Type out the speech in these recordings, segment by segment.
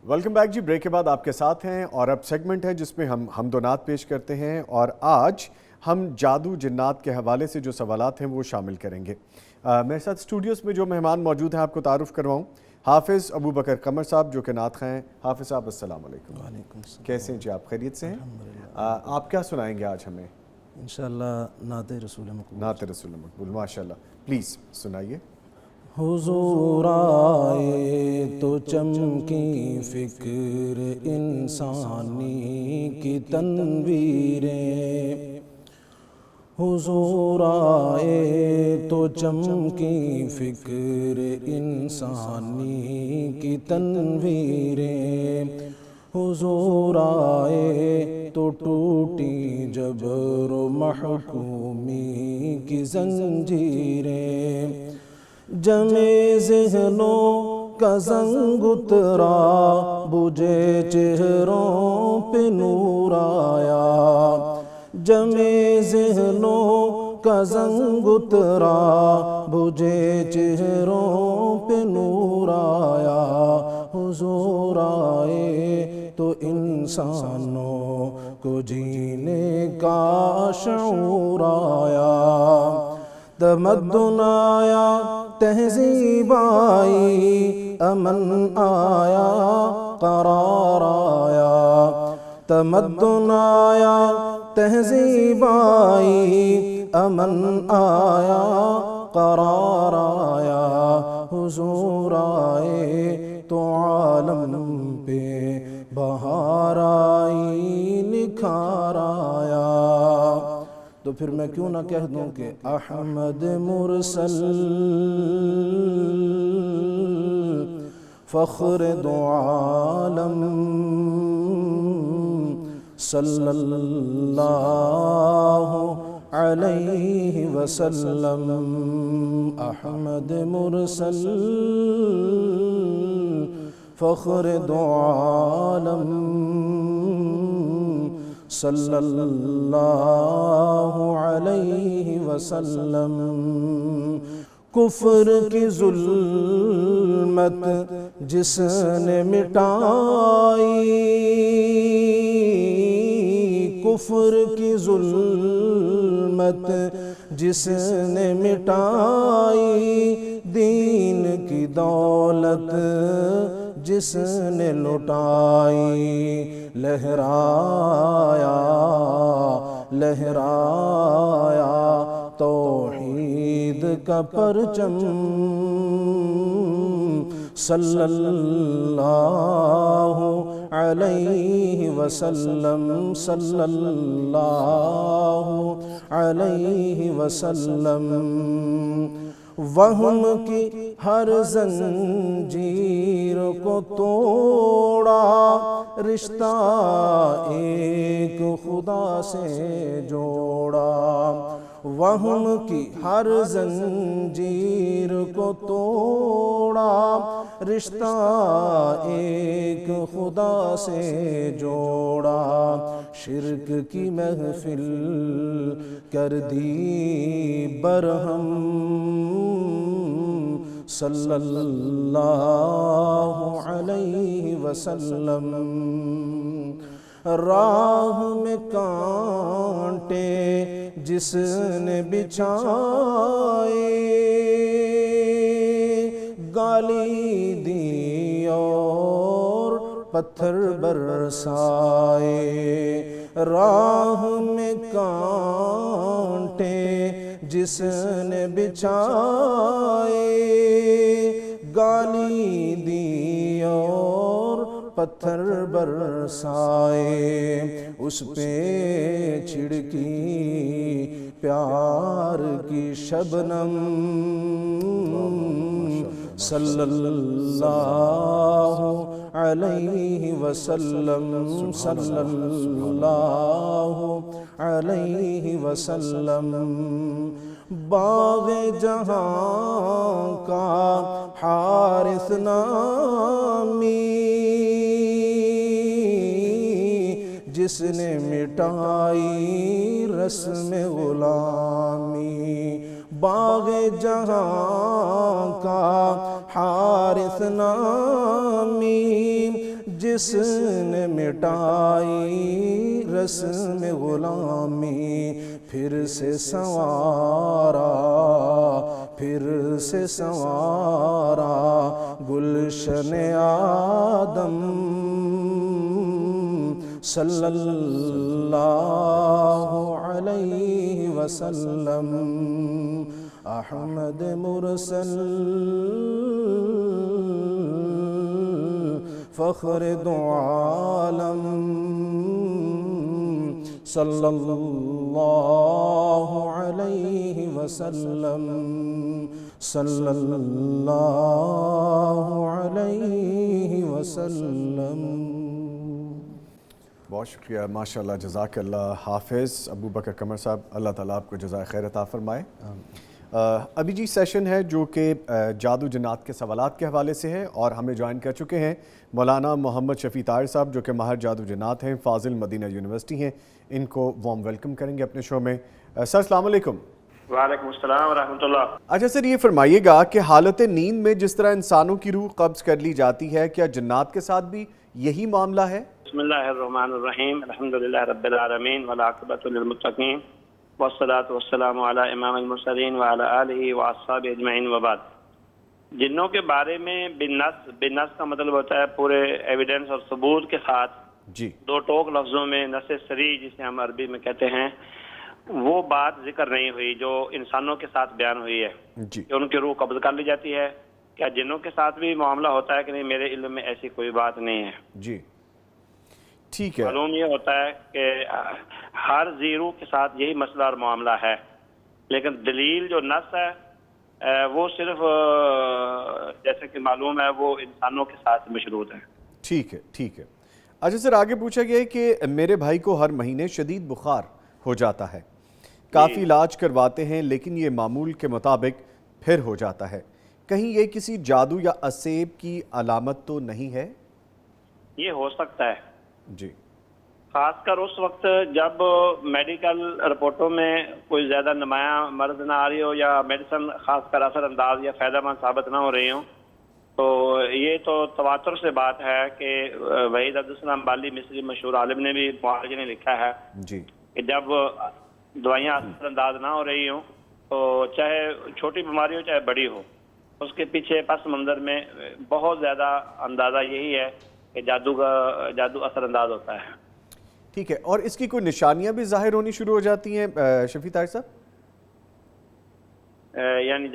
Welcome back جی. Break کے بعد آپ کے ساتھ ہیں اور اب سیگمنٹ ہے جس میں ہم حمد و نعت پیش کرتے ہیں، اور آج ہم جادو جنات کے حوالے سے جو سوالات ہیں وہ شامل کریں گے. میرے ساتھ اسٹوڈیوز میں جو مہمان موجود ہیں آپ کو تعارف کرواؤں. حافظ ابو بکر قمر صاحب جو کہ نعت خواں ہیں. حافظ صاحب السلام علیکم. وعلیکم السلام. کیسے ہیں جی آپ؟ خیریت سے ہیں؟ آپ کیا سنائیں گے آج ہمیں؟ انشاءاللہ نعت رسول مقبول. نعت رسول مقبول، ماشاءاللہ. پلیز سنائیے. حضور آئے تو چمکی فکر انسانی کی تنویریں، حضور آئے تو چمکی فکر انسانی کی تنویریں، حضور آئے تو ٹوٹی جبر و محکومی کی زنجیریں، جمے ذہنوں کا زنگ اترا بجھے چہروں پہ نور آیا، جمے ذہنوں کا زنگ اترا بجھے چہروں پہ نور آیا، حضور آئے تو انسانوں کو جینے کا شعور آیا، تمدن آیا، تہذیب آئی، امن آیا، قرار آیا، تمدن آیا، تہذیب آئی، امن آیا، قرار آیا، حضور آئے تو عالم پہ بہار آئی، نکھار آیا. تو پھر میں کیوں نہ کہہ دوں کہ احمد مرسل فخر دو عالم، صلی اللہ علیہ وسلم، احمد مرسل فخر دو عالم، صلی اللہ علیہ وسلم. کفر کی ظلمت جس نے مٹائی، کفر کی ظلمت جس نے مٹائی، دین کی دولت جس نے لٹائی، لہرایا لہرایا توحید کا پرچم، صلی اللہ علیہ وسلم، صلی اللہ علیہ وسلم. وہم کی ہر زنجیر کو توڑا، رشتہ ایک خدا سے جوڑا، وہم کی ہر زنجیر کو توڑا، رشتہ ایک خدا سے جوڑا، شرک کی محفل کر دی برہم، صلی اللہ علیہ وسلم. راہ میں کانٹے جس نے بچھائے، گالی دی اور پتھر برسائے، راہ میں کانٹے جس نے بچھائے، گالی دی اور پتھر برسائے، اس پہ چھڑکی پیار کی شبنم، صلی اللہ علیہ وسلم، صلی اللہ علیہ وسلم. باغ جہاں کا حارث نامی، جس نے مٹائی رسم غلامی، باغ جہاں کا حارث نامی، جس نے مٹائی رسم غلامی، پھر سے سنوارا گلشن آدم صلی اللہ علیہ وسلم، احمد مرسل فخر دو عالم صلی اللہ علیہ وسلم، صلی اللہ علیہ وسلم۔ بہت شکریہ، ماشاءاللہ، جزاک اللہ۔ حافظ ابو بکر قمر صاحب، اللہ تعالیٰ آپ کو جزائے خیر عطا فرمائے۔ ابھی جی سیشن ہے جو کہ جادو جنات کے سوالات کے حوالے سے ہے، اور ہمیں جوائن کر چکے ہیں مولانا محمد شفیع طاہر صاحب جو کہ ماہر جادو جنات ہیں، فاضل مدینہ یونیورسٹی ہیں۔ ان کو وارم ویلکم کریں گے اپنے شو میں۔ سر السلام علیکم۔ وعلیکم السلام ورحمۃ اللہ۔ اچھا سر، یہ فرمائیے گا کہ حالت نیند میں جس طرح انسانوں کی روح قبض کر لی جاتی ہے، کیا جنات کے ساتھ بھی یہی معاملہ ہے؟ بسم اللہ الرحمن الرحیم، الحمدللہ رب العالمین والعاقبۃ للمتقین والصلاۃ والسلام علی امام المرسلین وعلی آلہ واصحابہ اجمعین وبعد۔ جنوں کے بارے میں بالنص کا مطلب ہوتا ہے پورے ایویڈنس اور ثبوت کے ساتھ، جی، دو ٹوک لفظوں میں نص صریح جسے ہم عربی میں کہتے ہیں، وہ بات ذکر نہیں ہوئی جو انسانوں کے ساتھ بیان ہوئی ہے جی، کہ ان کی روح قبض کر لی جاتی ہے۔ کیا جنوں کے ساتھ بھی معاملہ ہوتا ہے کہ نہیں؟ میرے علم میں ایسی کوئی بات نہیں ہے۔ جی، ٹھیک ہے۔ معلوم یہ ہوتا ہے کہ ہر ذی روح کے ساتھ یہی مسئلہ اور معاملہ ہے، لیکن دلیل جو نص ہے وہ صرف جیسے کہ معلوم ہے وہ انسانوں کے ساتھ مشروط ہے۔ ٹھیک ہے، ٹھیک ہے۔ اچھا سر، آگے پوچھا گیا ہے کہ میرے بھائی کو ہر مہینے شدید بخار ہو جاتا ہے، کافی علاج کرواتے ہیں لیکن یہ معمول کے مطابق پھر ہو جاتا ہے، کہیں یہ کسی جادو یا اسیب کی علامت تو نہیں ہے؟ یہ ہو سکتا ہے جی، خاص کر اس وقت جب میڈیکل رپورٹوں میں کوئی زیادہ نمایاں مرض نہ آ رہی ہو، یا میڈیسن خاص کر اثر انداز یا فائدہ مند ثابت نہ ہو رہی ہوں، تو یہ تو تواتر سے بات ہے کہ وحید عبدالسلام بالی مصری مشہور عالم نے بھی معالجے نے لکھا ہے جی، کہ جب دوائیاں اثر انداز نہ ہو رہی ہوں تو چاہے چھوٹی بیماری ہو چاہے بڑی ہو، اس کے پیچھے پس منظر میں بہت زیادہ اندازہ یہی ہے کہ جادو اثر انداز ہوتا ہے۔ ٹھیک ہے، اور اس کی کوئی نشانیاں بھی ظاہر ہونی شروع ہو جاتی ہیں شفیع طاہر صاحب؟ یعنی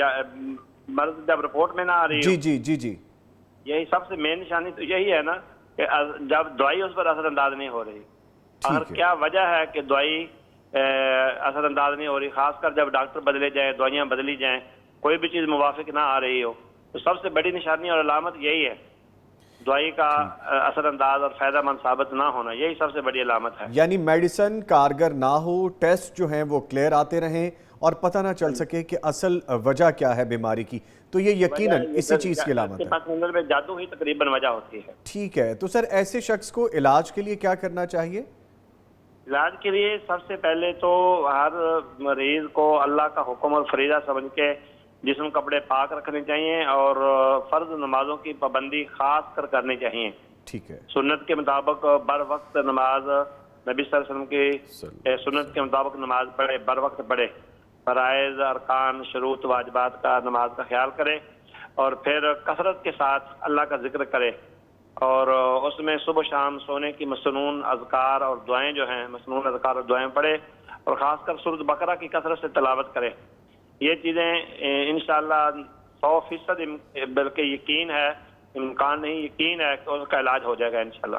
مرض جب رپورٹ میں نہ آ رہی جی جی جی جی، یہی سب سے مین نشانی تو یہی ہے نا کہ جب دوائی اس پر اثر انداز نہیں ہو رہی۔ اگر کیا وجہ ہے کہ دوائی اثر انداز نہیں ہو رہی، خاص کر جب ڈاکٹر بدلے جائیں، دوائیاں بدلی جائیں، کوئی بھی چیز موافق نہ آ رہی ہو، تو سب سے بڑی نشانی اور علامت یہی ہے، دوائی کا اثر انداز اور فائدہ مند ثابت نہ ہونا، یہی سب سے بڑی علامت ہے۔ یعنی میڈیسن کارگر نہ ہو، ٹیسٹ جو ہیں وہ کلیئر آتے رہیں اور پتہ نہ چل سکے کہ اصل وجہ کیا ہے بیماری کی، تو یہ یقیناً اسی چیز کی علامت ہے۔ پس منظر میں جادو ہی تقریباً وجہ ہوتی ہے۔ ٹھیک ہے، تو سر ایسے شخص کو علاج کے لیے کیا کرنا چاہیے؟ علاج کے لیے سب سے پہلے تو ہر مریض کو اللہ کا حکم اور فریضہ سمجھ کے جسم کپڑے پاک رکھنے چاہیے، اور فرض نمازوں کی پابندی خاص کر کرنی چاہیے۔ ٹھیک ہے، سنت کے مطابق بر وقت نماز، نبی صلی اللہ علیہ وسلم کی سنت کے مطابق نماز پڑھے، بر وقت پڑھے، فرائض، ارکان، شروط، واجبات کا نماز کا خیال کرے، اور پھر کثرت کے ساتھ اللہ کا ذکر کرے، اور اس میں صبح شام سونے کی مسنون اذکار اور دعائیں جو ہیں، مسنون اذکار اور دعائیں پڑھے، اور خاص کر سورۃ بقرہ کی کثرت سے تلاوت کرے۔ یہ چیزیں انشاءاللہ 100% بلکہ یقین ہے، امکان نہیں یقین ہے کہ اس کا علاج ہو جائے گا انشاءاللہ۔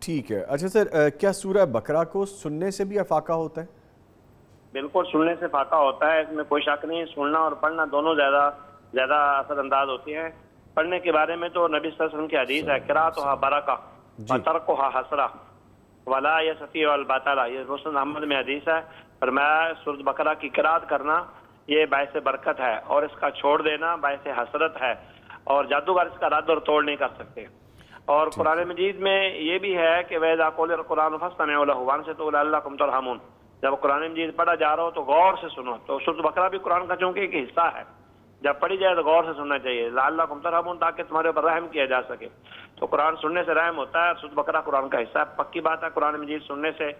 ٹھیک ہے۔ اچھا سر، کیا سورہ بقرہ کو سننے سے بھی افاقہ ہوتا ہے؟ بالکل سننے سے فاقہ ہوتا ہے، اس میں کوئی شک نہیں۔ سننا اور پڑھنا دونوں زیادہ اثر انداز ہوتی ہیں۔ پڑھنے کے بارے میں تو نبی صلی اللہ علیہ وسلم کی حدیث ہے، قراءتھا برکہ وترکھا حسرہ ولا یستطیع البطالہ، یہ مسند احمد میں حدیث ہے، فرمایا سورۃ بقرہ کی قرات کرنا یہ باعث برکت ہے، اور اس کا چھوڑ دینا باعث حسرت ہے، اور جادوگر اس کا رد اور توڑ نہیں کر سکتے۔ اور قرآن مجید میں یہ بھی ہے کہ وَإِذَا قُرِئَ الْقُرْآنُ فَاسْتَمِعُوا لَهُ وَأَنصِتُوا لَعَلَّكُمْ تُرْحَمُونَ، جب قرآن مجید پڑھا جا رہا ہو تو غور سے سنو۔ تو سورۃ بقرہ بھی قرآن کا چونکہ ایک حصہ ہے، جب پڑھی جائے تو غور سے سننا چاہیے، لعلکم ترحمون، تاکہ تمہارے اوپر رحم کیا جا سکے۔ تو قرآن سننے سے رحم ہوتا ہے. سورۃ بقرہ قرآن کا حصہ ہے. پکی بات ہے قرآن مجید سننے سے,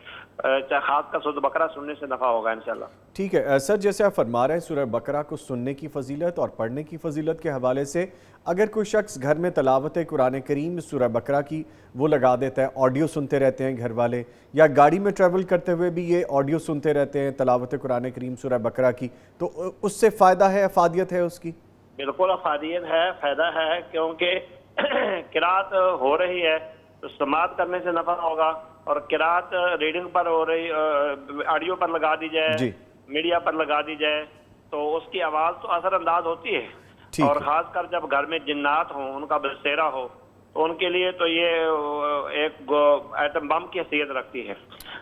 چاہے خاص کر سورۃ بقرہ سننے سے نفع ہوگا انشاءاللہ. ٹھیک ہے سر, جیسے آپ فرما رہے ہیں سورہ بقرہ کو سننے کی فضیلت اور پڑھنے کی فضیلت کے حوالے سے, اگر کوئی شخص گھر میں تلاوت قرآن کریم سورہ بقرہ کی وہ لگا دیتا ہے, آڈیو سنتے رہتے ہیں گھر والے, یا گاڑی میں ٹریول کرتے ہوئے بھی یہ آڈیو سنتے رہتے ہیں تلاوت قرآن کریم سورہ بقرہ کی, تو اس سے فائدہ ہے, افادیت ہے اس کی؟ بالکل افادیت ہے, فائدہ ہے, کیونکہ قرات ہو رہی ہے تو سماعت کرنے سے نفع ہوگا, اور قرات ریڈنگ پر ہو رہی, آڈیو پر لگا دی جائے, میڈیا پر لگا دی جائے تو اس کی آواز تو اثر انداز ہوتی ہے. اور خاص کر جب گھر میں جنات ہوں, ان کا بسیرا ہو, تو ان کے لیے تو یہ ایک ایٹم بم کی حیثیت رکھتی ہے.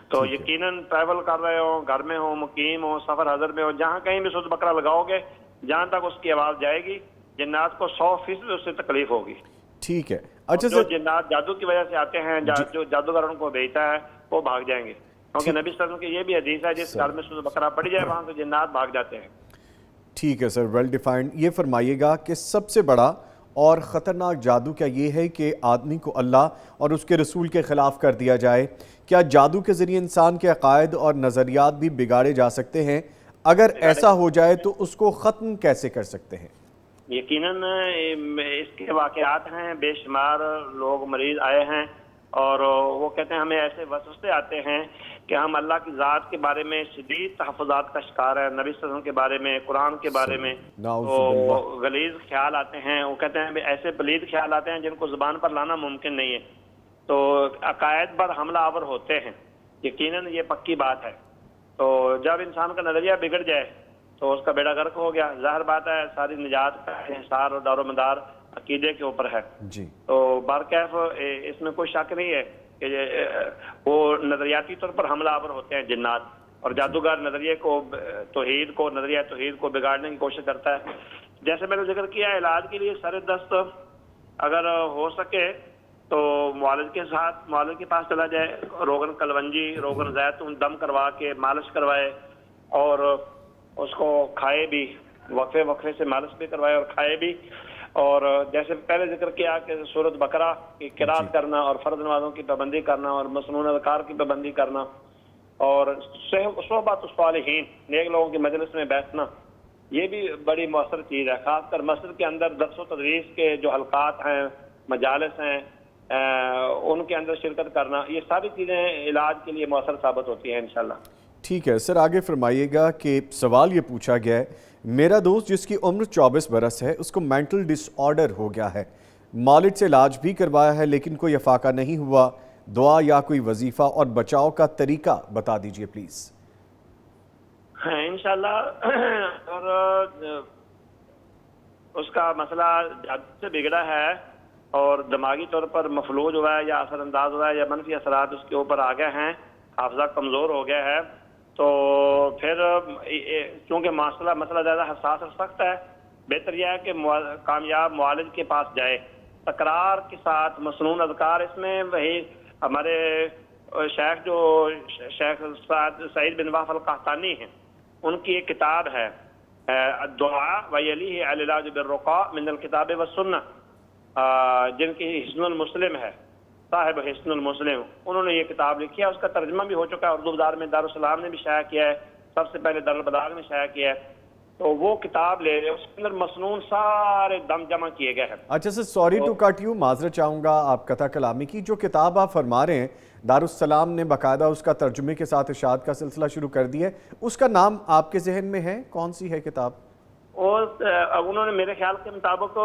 تو یقیناً ٹریول کر رہے ہوں, گھر میں ہوں, مقیم ہوں, سفر حضر میں ہوں, جہاں کہیں بھی سورۃ بقرہ لگاؤ گے, جہاں تک اس کی آواز جائے گی جنات کو 100% اس سے تکلیف ہوگی. ٹھیک ہے. اچھا جو جنات جادو کی وجہ سے آتے ہیں, جو جادوگر ان کو بھیجتا ہے, وہ بھاگ جائیں گے, کیونکہ نبی صلی اللہ علیہ وسلم کی یہ بھی حدیث ہے جس گھر میں سورۃ بقرہ پڑھی جائے وہاں سے جنات بھاگ جاتے ہیں. ٹھیک ہے سر, ویل ڈیفائنڈ. یہ فرمائیے گا کہ سب سے بڑا اور خطرناک جادو کیا یہ ہے کہ آدمی کو اللہ اور اس کے رسول کے خلاف کر دیا جائے؟ کیا جادو کے ذریعے انسان کے عقائد اور نظریات بھی بگاڑے جا سکتے ہیں؟ اگر ایسا ہو جائے تو اس کو ختم کیسے کر سکتے ہیں؟ یقیناً اس کے واقعات ہیں, بے شمار لوگ مریض آئے ہیں اور وہ کہتے ہیں ہمیں ایسے وسوسے آتے ہیں کہ ہم اللہ کی ذات کے بارے میں شدید تحفظات کا شکار ہیں, نبی صلی اللہ علیہ وسلم کے بارے میں, قرآن کے بارے میں تو غلیظ خیال آتے ہیں. وہ کہتے ہیں ایسے پلید خیال آتے ہیں جن کو زبان پر لانا ممکن نہیں ہے, تو عقائد پر حملہ آور ہوتے ہیں. یقیناً یہ پکی بات ہے. تو جب انسان کا نظریہ بگڑ جائے تو اس کا بیڑا غرق ہو گیا. ظاہر بات ہے ساری نجات کا انحصار اور دار و مدار عقیدے کے اوپر ہے. تو بارکیف اس میں کوئی شک نہیں ہے کہ وہ نظریاتی طور پر حملہ آور ہوتے ہیں جنات, اور جادوگر نظریے کو نظریہ توحید کو بگاڑنے کی کوشش کرتا ہے. جیسے میں نے ذکر کیا, علاج کے لیے سر دست اگر ہو سکے تو معالج کے پاس چلا جائے, روغن کلونجی, روغن زیتون دم کروا کے مالش کروائے اور اس کو کھائے بھی, وقفے سے مالش بھی کروائے اور کھائے بھی. اور جیسے پہلے ذکر کیا کہ سورۃ بقرہ کی قرات کرنا اور فرض نمازوں کی پابندی کرنا اور مسنون اذکار کی پابندی کرنا اور صحبت الصالحین, نیک لوگوں کی مجلس میں بیٹھنا, یہ بھی بڑی مؤثر چیز ہے. خاص کر مسجد کے اندر درس و تدریس کے جو حلقات ہیں, مجالس ہیں, ان کے اندر شرکت کرنا, یہ ساری چیزیں علاج کے لیے مؤثر ثابت ہوتی ہیں انشاءاللہ. ٹھیک ہے سر, آگے فرمائیے گا کہ سوال یہ پوچھا گیا ہے, میرا دوست جس کی عمر 24 برس ہے اس کو مینٹل ڈس آرڈر ہو گیا ہے, معالج سے علاج بھی کروایا ہے لیکن کوئی افاقہ نہیں ہوا, دعا یا کوئی وظیفہ اور بچاؤ کا طریقہ بتا دیجئے پلیز. انشاءاللہ اور اس کا مسئلہ جادو سے بگڑا ہے اور دماغی طور پر مفلوج ہوا ہے یا اثر انداز ہوا ہے یا منفی اثرات اس کے اوپر آ گئے ہیں, حافظہ کمزور ہو گیا ہے, تو پھر چونکہ مسئلہ زیادہ حساس اور سخت ہے, بہتر یہ ہے کہ کامیاب معالج کے پاس جائے تکرار کے ساتھ. مسنون اذکار اس میں وہی ہمارے شیخ جو شیخ سعید بن واف القحطانی ہیں, ان کی ایک کتاب ہے الدعاء ویلیہ العلاج بالرقاء من الکتاب والسنہ, جن کی حسن المسلم ہے, صاحب حسن المسلم, انہوں نے یہ کتاب لکھی ہے. اس کا ترجمہ بھی ہو چکا ہے اردو بازار میں, دارالسلام نے بھی شائع کیا ہے, سب سے پہلے دارالبلاغ نے شائع کیا ہے. تو وہ کتاب لے رہے, اس کے اندر مسنون سارے دم جمع کیے گئے ہیں. اچھا سر, سوری ٹو کٹ یو, معذرت چاہوں گا آپ قطع کلامی کی. جو کتاب آپ فرما رہے ہیں دارالسلام نے باقاعدہ اس کا ترجمے کے ساتھ اشاعت کا سلسلہ شروع کر دیا ہے, اس کا نام آپ کے ذہن میں ہے, کون سی ہے کتاب؟ اور انہوں نے میرے خیال کے مطابق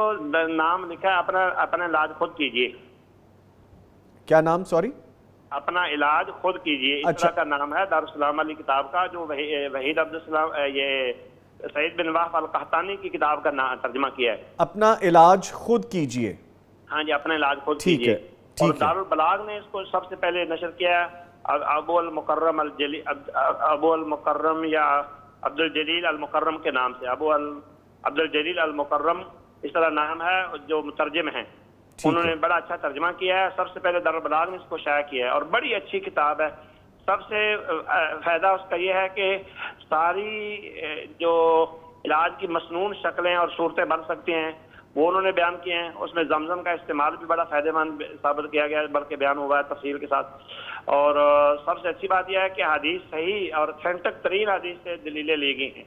نام لکھا ہے اپنا علاج خود کیجیے. کیا نام؟ سوری, اپنا علاج خود کیجیے, اس طرح کا نام ہے دارالسلام والی کتاب کا, جو وحید عبدالسلام یہ سعید بن واف القحطانی کی کتاب کا ترجمہ کیا ہے. اپنا علاج خود کیجیے. ہاں جی, اپنا علاج خود کیجیے. اور دارالبلاغ نے اس کو سب سے پہلے نشر کیا ہے. ابو المکرم یا عبد الجلیل المکرم کے نام سے, عبد الجلیل المکرم اس طرح نام ہے, جو مترجم ہیں انہوں نے بڑا اچھا ترجمہ کیا ہے. سب سے پہلے دارالبلاغ نے اس کو شائع کیا ہے اور بڑی اچھی کتاب ہے. سب سے فائدہ اس کا یہ ہے کہ ساری جو علاج کی مسنون شکلیں اور صورتیں بن سکتی ہیں وہ انہوں نے بیان کیے ہیں. اس میں زمزم کا استعمال بھی بڑا فائدہ مند ثابت کیا گیا ہے، بلکہ بیان ہوا ہے تفصیل کے ساتھ. اور سب سے اچھی بات یہ ہے کہ حدیث صحیح اور اتھینٹک ترین حدیث سے دلیلیں لی گئی ہیں.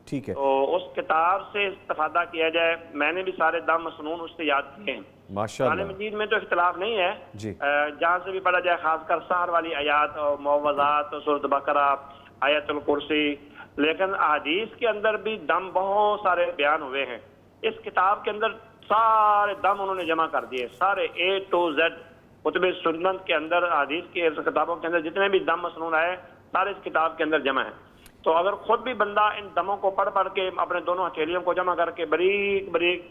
ٹھیک ہے، تو اس کتاب سے استفادہ کیا جائے. میں نے بھی سارے دم مسنون اس سے یاد کیے ہیں. ماشاء قرآن اللہ. مجید میں تو اختلاف نہیں ہے، جی جہاں سے بھی پڑھا جائے، خاص کر سحر والی آیات اور معوذات، سورۃ بقرہ، آیت الکرسی. لیکن احادیث کے اندر بھی دم بہت سارے بیان ہوئے ہیں. اس کتاب کے اندر سارے دم انہوں نے جمع کر دیے، سارے A to Z. کتب سنت کے اندر، حدیث کی کتابوں کے اندر جتنے بھی دم مسنون آئے سارے اس کتاب کے اندر جمع ہیں. تو اگر خود بھی بندہ ان دموں کو پڑھ کے اپنے دونوں ہتھیلیوں کو جمع کر کے بریک بریک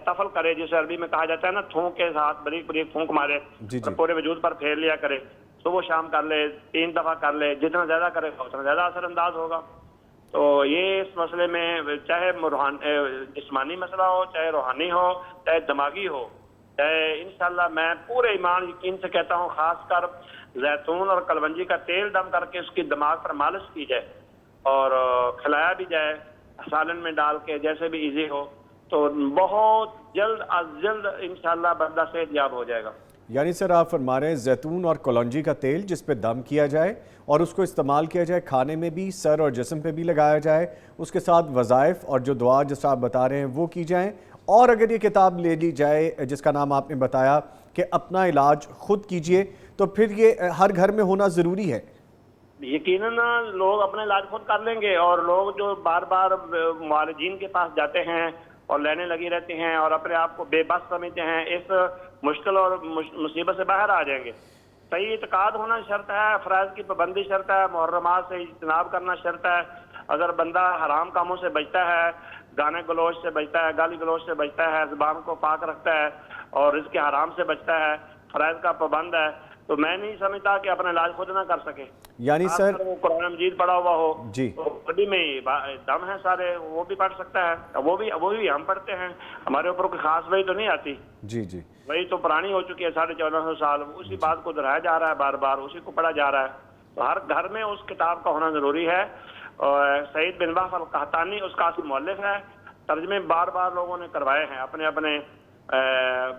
تفل کرے، جسے عربی میں کہا جاتا ہے نا، تھونک کے ساتھ بریک بریک پھونک مارے اور پورے وجود پر پھیر لیا کرے، صبح شام کر لے، 3 دفعہ کر لے، جتنا زیادہ کرے اتنا زیادہ اثر انداز ہوگا. تو یہ اس مسئلے میں چاہے جسمانی مسئلہ ہو، چاہے روحانی ہو، چاہے دماغی ہو، چاہے انشاءاللہ میں پورے ایمان یقین سے کہتا ہوں، خاص کر زیتون اور کلونجی کا تیل دم کر کے اس کی دماغ پر مالش کی جائے اور کھلایا بھی جائے سالن میں ڈال کے، جیسے بھی ایزی ہو، تو بہت جلد از جلد انشاءاللہ بندہ صحت یاب ہو جائے گا. یعنی سر آپ فرما رہے ہیں زیتون اور کلونجی کا تیل جس پہ دم کیا جائے اور اس کو استعمال کیا جائے، کھانے میں بھی، سر اور جسم پہ بھی لگایا جائے، اس کے ساتھ وظائف اور جو دعا جس آپ بتا رہے ہیں وہ کی جائیں. اور اگر یہ کتاب لے لی جائے جس کا نام آپ نے بتایا کہ اپنا علاج خود کیجئے، تو پھر یہ ہر گھر میں ہونا ضروری ہے. یقیناً لوگ اپنے علاج خود کر لیں گے، اور لوگ جو بار بار معالجین کے پاس جاتے ہیں اور لینے لگی رہتے ہیں اور اپنے آپ کو بے بس سمجھتے ہیں، اس مشکل اور مصیبت سے باہر آ جائیں گے. صحیح اعتقاد ہونا شرط ہے، فرائض کی پابندی شرط ہے، محرمات سے اجتناب کرنا شرط ہے. اگر بندہ حرام کاموں سے بچتا ہے، گانے گلوچ سے بچتا ہے، گالی گلوچ سے بچتا ہے، زبان کو پاک رکھتا ہے اور رزق حرام سے بچتا ہے، فرائض کا پابند ہے، تو میں نہیں سمجھتا کہ اپنا علاج خود نہ کر سکے. یعنی سر وہ قرآن مجید پڑھا ہوا ہو جی تو بڑی میں دم ہے سارے، وہ بھی پڑھ سکتا ہے. وہ بھی ہم پڑھتے ہیں، ہمارے اوپر کوئی خاص وہی تو نہیں آتی. جی جی وہی تو پرانی ہو چکی ہے 1450 سال، اسی بات کو دہرایا جا رہا ہے، بار بار اسی کو پڑھا جا رہا ہے. تو ہر گھر میں اس کتاب کا ہونا ضروری ہے. سعید بن وہب القحطانی اس کا اصل مؤلف ہے. ترجمے بار بار لوگوں نے کروائے ہیں، اپنے اپنے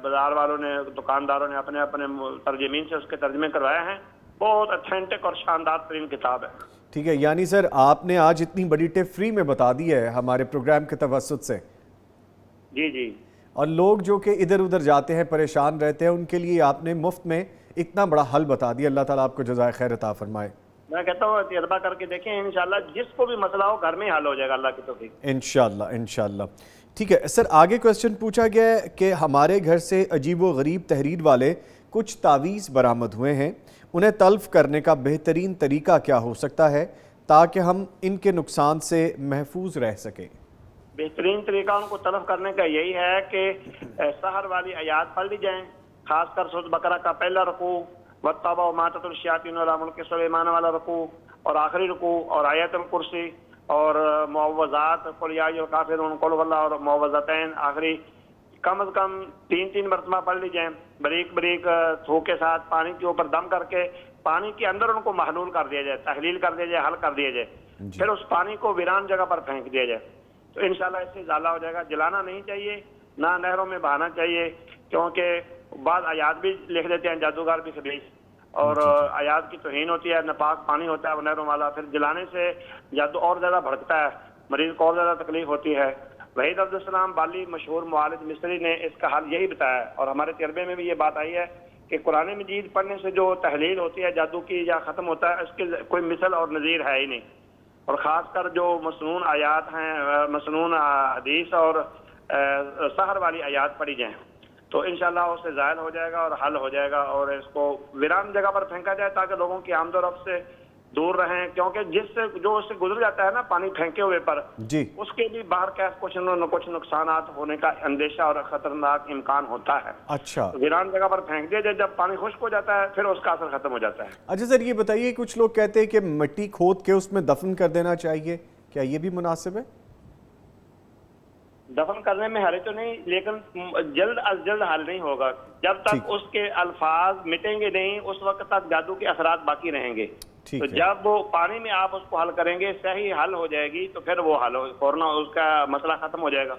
بازار والوں نے، دکانداروں نے اپنے اپنے ترجمین سے اس کے ترجمے کروائے ہیں. بہت اتھینٹک اور شاندار ترین کتاب ہے. ٹھیک ہے، یعنی سر آپ نے آج اتنی بڑی ٹپ فری میں بتا دی ہے ہمارے پروگرام کے توسط سے. جی جی. اور لوگ جو کہ ادھر ادھر جاتے ہیں، پریشان رہتے ہیں، ان کے لیے آپ نے مفت میں اتنا بڑا حل بتا دیا. اللہ تعالیٰ آپ کو جزائے خیر عطا فرمائے. میں کہتا ہوں تجربہ کر کے دیکھیں، انشاءاللہ جس کو بھی مسئلہ ہو گھر میں ہی حل ہو جائے گا اللہ کی توفیق. انشاءاللہ انشاءاللہ. ٹھیک ہے سر، آگے کوسچن پوچھا گیا ہے کہ ہمارے گھر سے عجیب و غریب تحریر والے کچھ تعویذ برآمد ہوئے ہیں، انہیں تلف کرنے کا بہترین طریقہ کیا ہو سکتا ہے تاکہ ہم ان کے نقصان سے محفوظ رہ سکیں؟ بہترین طریقہ ان کو تلف کرنے کا یہی ہے کہ سحر والی آیات پڑھ لی جائیں، خاص کر سورۃ بقرہ کا پہلا رکوع، وَاتَّبَعُوا مَا تَتْلُو الشَّيَاطِينُ عَلَىٰ مُلْكِ سُلَيْمَانَ والا رکوع، اور آخری رکوع، اور آیت الکرسی اور معوذات، قُلْ یَا أَیُّہَا الْکافِرُونَ، قُلْ هُوَ اللَّهُ، اور معوذتین آخری کم از کم 3 مرتبہ پڑھ لی جائیں. بریک بریک تھوک کے ساتھ پانی کے اوپر دم کر کے پانی کے اندر ان کو محلول کر دیا جائے، تحلیل کر دیا جائے، حل کر دیا جائے. پھر اس پانی کو ویران جگہ پر پھینک دیا جائے، تو انشاءاللہ اس سے ازالہ ہو جائے گا. جلانا نہیں چاہیے، نہ نہروں میں بہانا چاہیے، کیونکہ بعض آیات بھی لکھ دیتے ہیں جادوگر بھی خبیث، اور آیات کی توہین ہوتی ہے، ناپاک پانی ہوتا ہے وہ نہروں والا. پھر جلانے سے جادو اور زیادہ بھڑکتا ہے، مریض کو اور زیادہ تکلیف ہوتی ہے. وحید عبدالسلام بالی مشہور معالج مصری نے اس کا حل یہی بتایا، اور ہمارے تجربے میں بھی یہ بات آئی ہے کہ قرآن مجید پڑھنے سے جو تحلیل ہوتی ہے جادو کی یا ختم ہوتا ہے، اس کی کوئی مثل اور نظیر ہے ہی نہیں. اور خاص کر جو مسنون آیات ہیں، مسنون حدیث اور سحر والی آیات پڑھی جائیں تو انشاءاللہ اس سے زائل ہو جائے گا اور حل ہو جائے گا. اور اس کو ویران جگہ پر پھینکا جائے تاکہ لوگوں کی آمد و رفت سے دور رہیں، کیونکہ جو اس سے گزر جاتا ہے نا پانی پھینکے ہوئے پر، جی اس کے بھی باہر کا کچھ نقصانات ہونے کا اندیشہ اور خطرناک امکان ہوتا ہے. اچھا، ویران جگہ پر پھینک دیا جائے، جب پانی خشک ہو جاتا ہے پھر اس کا اثر ختم ہو جاتا ہے. اچھا سر یہ بتائیے، کچھ لوگ کہتے ہیں کہ مٹی کھود کے اس میں دفن کر دینا چاہیے، کیا یہ بھی مناسب ہے؟ دفن کرنے میں حرج تو نہیں، لیکن جلد از جلد حل نہیں ہوگا. جب تک اس کے الفاظ مٹیں گے نہیں، اس وقت تک جادو کے اثرات باقی رہیں گے. تو جب وہ پانی میں آپ اس کو حل کریں گے، صحیح حل ہو جائے گی، تو پھر وہ حل ہو، فوراً اس کا مسئلہ ختم ہو جائے گا.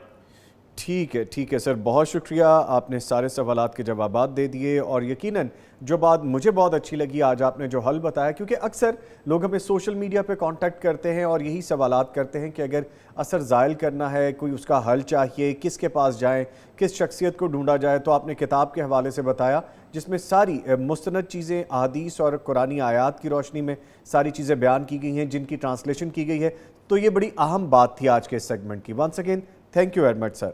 ٹھیک ہے سر، بہت شکریہ، آپ نے سارے سوالات کے جوابات دے دیے، اور یقیناً جو بات مجھے بہت اچھی لگی آج آپ نے جو حل بتایا، کیونکہ اکثر لوگ ہمیں سوشل میڈیا پہ کانٹیکٹ کرتے ہیں اور یہی سوالات کرتے ہیں کہ اگر اثر زائل کرنا ہے، کوئی اس کا حل چاہیے، کس کے پاس جائیں، کس شخصیت کو ڈھونڈا جائے، تو آپ نے کتاب کے حوالے سے بتایا جس میں ساری مستند چیزیں احادیث اور قرآنی آیات کی روشنی میں ساری چیزیں بیان کی گئی ہیں جن کی ٹرانسلیشن کی گئی ہے، تو یہ بڑی اہم بات تھی آج کے اس سیگمنٹ کی۔ Once again thank you very much sir.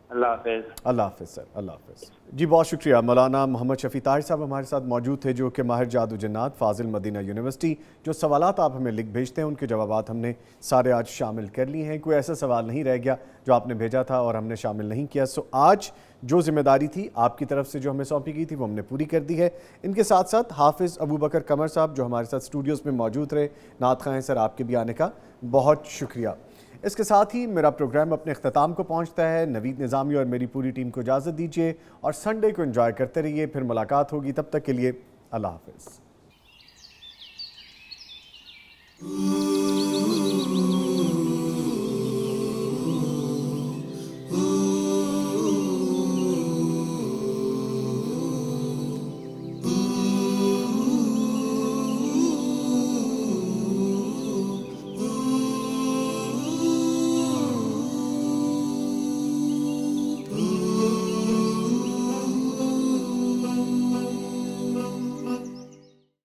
اللہ حافظ۔ اللہ حافظ سر، اللہ حافظ۔ جی بہت شکریہ، مولانا محمد شفیع طاہر صاحب ہمارے ساتھ موجود تھے، جو کہ ماہر جادو جنات فاضل مدینہ یونیورسٹی۔ جو سوالات آپ ہمیں لکھ بھیجتے ہیں ان کے جوابات ہم نے سارے آج شامل کر لیے ہیں، کوئی ایسا سوال نہیں رہ گیا جو آپ نے بھیجا تھا اور ہم نے شامل نہیں کیا۔ سو آج جو ذمہ داری تھی آپ کی طرف سے جو ہمیں سونپی گئی تھی وہ ہم نے پوری کر دی ہے۔ ان کے ساتھ ساتھ حافظ ابو بکر قمر صاحب جو ہمارے ساتھ اسٹوڈیوز میں موجود رہے، نعت خواں ہیں سر، آپ کے بھی آنے کا بہت شکریہ۔ اس کے ساتھ ہی میرا پروگرام اپنے اختتام کو پہنچتا ہے۔ نوید نظامی اور میری پوری ٹیم کو اجازت دیجیے اور سنڈے کو انجوائے کرتے رہیے، پھر ملاقات ہوگی، تب تک کے لیے اللہ حافظ۔